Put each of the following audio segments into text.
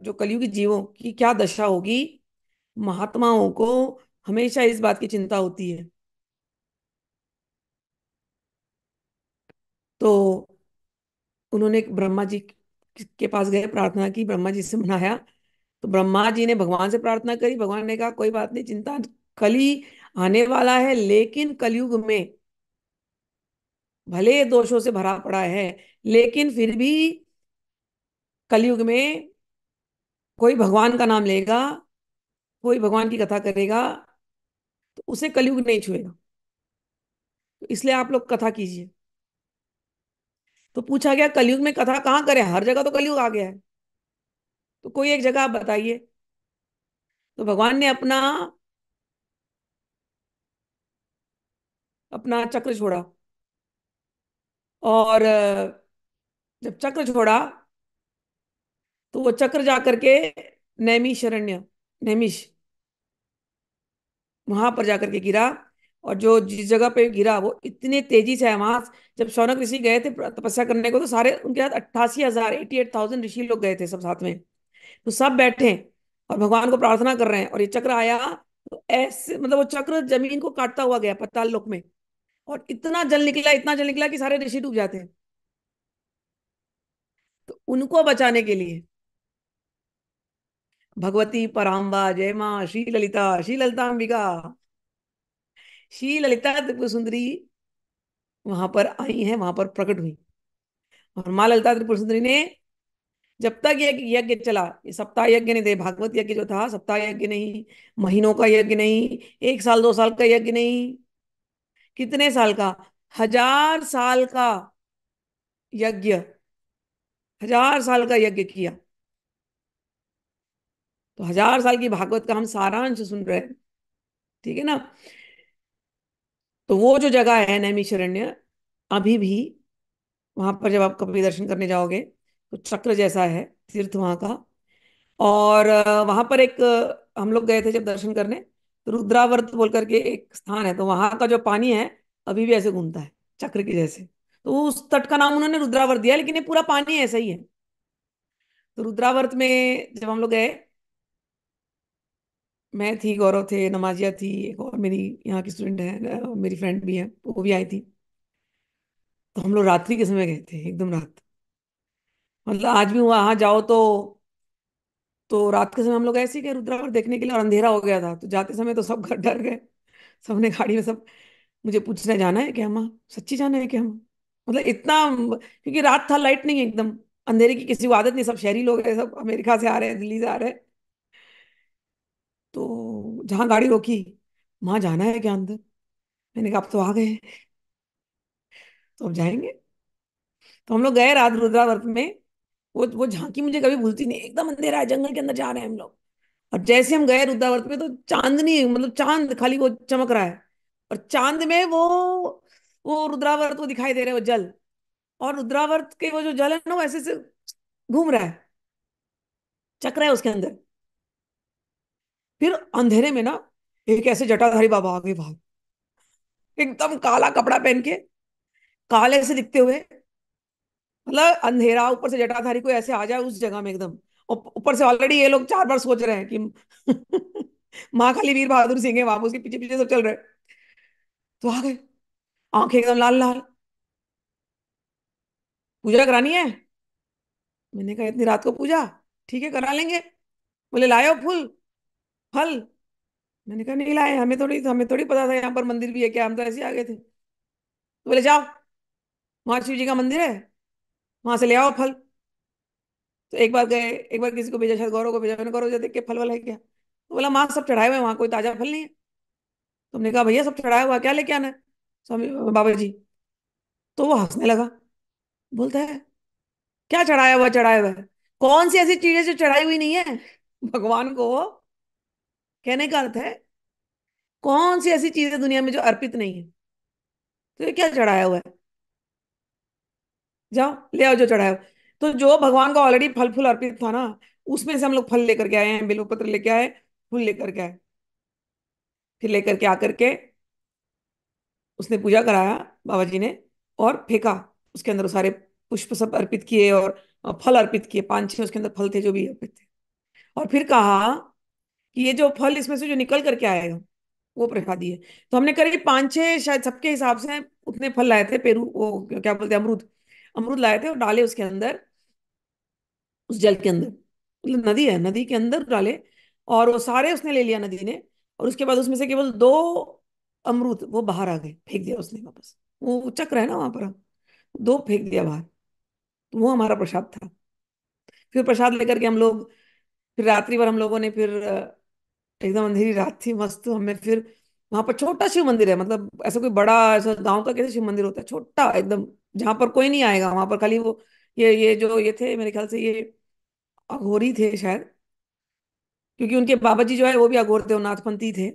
जो कलयुगी जीवों की क्या दशा होगी। महात्माओं को हमेशा इस बात की चिंता होती है। तो उन्होंने ब्रह्मा जी के पास गए, प्रार्थना की, ब्रह्मा जी से मनाया। तो ब्रह्मा जी ने भगवान से प्रार्थना करी, भगवान ने कहा कोई बात नहीं, चिंता, कली आने वाला है, लेकिन कलयुग में भले दोषों से भरा पड़ा है, लेकिन फिर भी कलयुग में कोई भगवान का नाम लेगा, कोई भगवान की कथा करेगा, तो उसे कलयुग नहीं छुएगा। तो इसलिए आप लोग कथा कीजिए। तो पूछा गया कलयुग में कथा कहाँ करें, हर जगह तो कलयुग आ गया है, तो कोई एक जगह आप बताइए। तो भगवान ने अपना अपना चक्र छोड़ा, और जब चक्र छोड़ा तो वो चक्र जा करके नैमिषरण्य, नैमिष, वहां पर जाकर के गिरा। और जो जिस जगह पे गिरा वो इतने तेजी से है वहां। जब शौनक ऋषि गए थे तपस्या करने को, तो सारे उनके साथ 88,000, 88,000 ऋषि लोग गए थे सब साथ में। तो सब बैठे और भगवान को प्रार्थना कर रहे हैं, और ये चक्र आया। तो ऐसे मतलब वो चक्र जमीन को काटता हुआ गया पाताल लोक में, और इतना जल निकला, इतना जल निकला कि सारे ऋषि डूब जाते हैं। तो उनको बचाने के लिए भगवती पराम्बा, जय माँ श्री ललिता, श्री ललितांबिका, श्री ललिता त्रिपुर सुंदरी वहां पर आई हैं, वहां पर प्रकट हुई। और माँ ललिता त्रिपुर सुंदरी ने, जब तक ये यज्ञ चला, ये सप्ताह यज्ञ नहीं थे, भागवत यज्ञ जो था सप्ताह यज्ञ नहीं, महीनों का यज्ञ नहीं, 1 साल 2 साल का यज्ञ नहीं, कितने साल का, 1000 साल का यज्ञ, 1000 साल का यज्ञ किया। तो 1000 साल की भागवत का हम सारांश सुन रहे हैं, ठीक है ना। तो वो जो जगह है नैमिषारण्य, अभी भी वहां पर जब आप कभी दर्शन करने जाओगे तो चक्र जैसा है तीर्थ वहां का। और वहां पर एक हम लोग गए थे जब दर्शन करने, तो रुद्रावर्त बोल करके एक स्थान है, तो वहां का जो पानी है अभी भी ऐसे घूमता है चक्र के जैसे। तो उस तट का नाम उन्होंने रुद्रावर्त दिया, लेकिन ये पूरा पानी ऐसा ही है। तो रुद्रावर्त में जब हम लोग गए, मैं थी, गौरव थे, नमाजिया थी, एक और मेरी यहाँ की स्टूडेंट है, मेरी फ्रेंड भी है, वो भी आई थी। तो हम लोग रात्रि के समय गए थे, एकदम रात। मतलब आज भी वहां जाओ तो रात के समय हम लोग ऐसे ही गए रुद्रावर देखने के लिए, और अंधेरा हो गया था। तो जाते समय तो सब घर डर गए, सबने गाड़ी में सब मुझे पूछने, जाना है क्या अम्मा, सच्ची जाना है क्या हम, मतलब इतना, क्योंकि रात था, लाइट नहीं है, एकदम अंधेरे की किसी को आदत नहीं, सब शहरी लोग हैं, सब अमेरिका से आ रहे हैं, दिल्ली से आ रहे हैं। तो जहां गाड़ी रोकी, वहां जाना है क्या अंदर, मैंने कहा अब तो आ गए हैं, तो अब जाएंगे। तो हम लोग गए रात रुद्रावर्त में। वो झांकी मुझे कभी भूलती नहीं, एकदम अंधेरा है, जंगल के अंदर जा रहे हैं हम लोग। और जैसे हम गए रुद्रावर्त में, तो चांदनी, मतलब चांद खाली वो चमक रहा है, और चांद में वो रुद्रावर्त को दिखाई दे रहे हैं, वो जल। और रुद्रावर्त के वो जो जल है ना, वो ऐसे से घूम रहा है, चक्र है उसके अंदर। फिर अंधेरे में ना एक ऐसे जटाधारी बाबा आ गए बाहर, एकदम काला कपड़ा पहन के, काले से दिखते हुए। मतलब अंधेरा, ऊपर से जटाधारी को ऐसे आ जाए उस जगह में एकदम। और ऊपर से ऑलरेडी ये लोग 4 बार सोच रहे हैं कि महाकाली वीर बहादुर सिंह है वहां, उसके पीछे पीछे सब चल रहे हैं। तो आ गए, आंखें एकदम लाल लाल। पूजा करानी है, मैंने कहा इतनी रात को पूजा, ठीक है करा लेंगे। बोले लाए हो फूल, फल, मैंने कहा नहीं लाए, हमें थोड़ी पता था यहाँ पर मंदिर भी है क्या, हम तो ऐसे ही आ गए थे। तो बोले जाओ, वहां शिव जी का मंदिर है, वहां से ले आओ फल। तो एक बार गए, एक बार किसी को भेजा, शायद गौरव को भेजा, मैंने गौरव जी देख के फल वाला है क्या, तो बोला माँ सब चढ़ाए हुए हैं, वहां कोई ताजा फल नहीं है। तो हमने कहा भैया सब चढ़ाया हुआ है, क्या लेके आना है स्वामी बाबा जी। तो वो हंसने लगा, बोलता है क्या चढ़ाया हुआ है, कौन सी ऐसी चीजें जो चढ़ाई हुई नहीं है भगवान को। कहने का अर्थ है कौन सी ऐसी चीज है दुनिया में जो अर्पित नहीं है, तो ये क्या चढ़ाया हुआ है, जाओ ले आओ जो चढ़ाया हुआ। तो जो भगवान का ऑलरेडी फल फूल अर्पित था ना, उसमें से हम लोग फल लेकर के आए हैं, बेलपत्र लेके आए, फूल लेकर के आए। फिर लेकर के आकर के उसने पूजा कराया बाबा जी ने, और फेंका उसके अंदर, वो सारे पुष्प सब अर्पित किए, और फल अर्पित किए, 5 6 उसके अंदर फल थे जो भी अर्पित थे। और फिर कहा कि ये जो फल इसमें से जो निकल करके आएगा वो प्रसादी है। तो हमने करीब पांच छह शायद सबके हिसाब से उतने फल लाए थे, पेरू वो क्या बोलते हैं, अमरूद। अमरूद लाए थे और डाले उसके अंदर, उस जल के अंदर, मतलब नदी है, नदी के अंदर डाले। और वो सारे उसने ले लिया नदी ने। और उसके बाद उसमें से केवल दो अमरूद वो बाहर आ गए, फेंक दिया उसने वापस। वो चक्र है ना वहां पर, दो फेंक दिया बाहर। तो वो हमारा प्रसाद था। फिर प्रसाद लेकर के हम लोग, फिर रात्रि भर हम लोगों ने फिर एकदम अंधेरी रात थी मस्त, हमें फिर वहां पर छोटा शिव मंदिर है, मतलब ऐसा कोई बड़ा ऐसा गांव का कैसे शिव मंदिर होता है, छोटा एकदम, जहां पर कोई नहीं आएगा वहां पर, खाली वो ये जो ये थे मेरे ख्याल से ये अघोरी थे शायद, क्योंकि उनके बाबा जी जो है वो भी अघोर थे, वो नाथपंथी थे।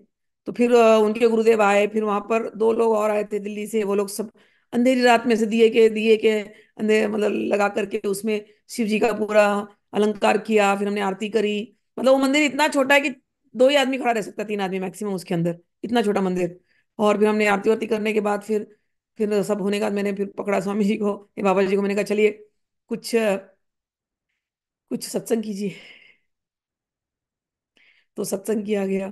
तो फिर उनके गुरुदेव आए, फिर वहां पर दो लोग और आए थे दिल्ली से, वो लोग सब अंधेरी रात में से दिए के अंधेरे मतलब लगा करके उसमें शिव जी का पूरा अलंकार किया, फिर हमने आरती करी। मतलब वो मंदिर इतना छोटा है कि दो ही आदमी खड़ा रह सकता है, तीन आदमी मैक्सिमम उसके अंदर, इतना छोटा मंदिर। और फिर हमने आरती वारती करने के बाद फिर सब होने के बाद मैंने फिर पकड़ा स्वामी जी को, ये बाबा जी को, मैंने कहा चलिए कुछ कुछ सत्संग कीजिए। तो सत्संग किया गया।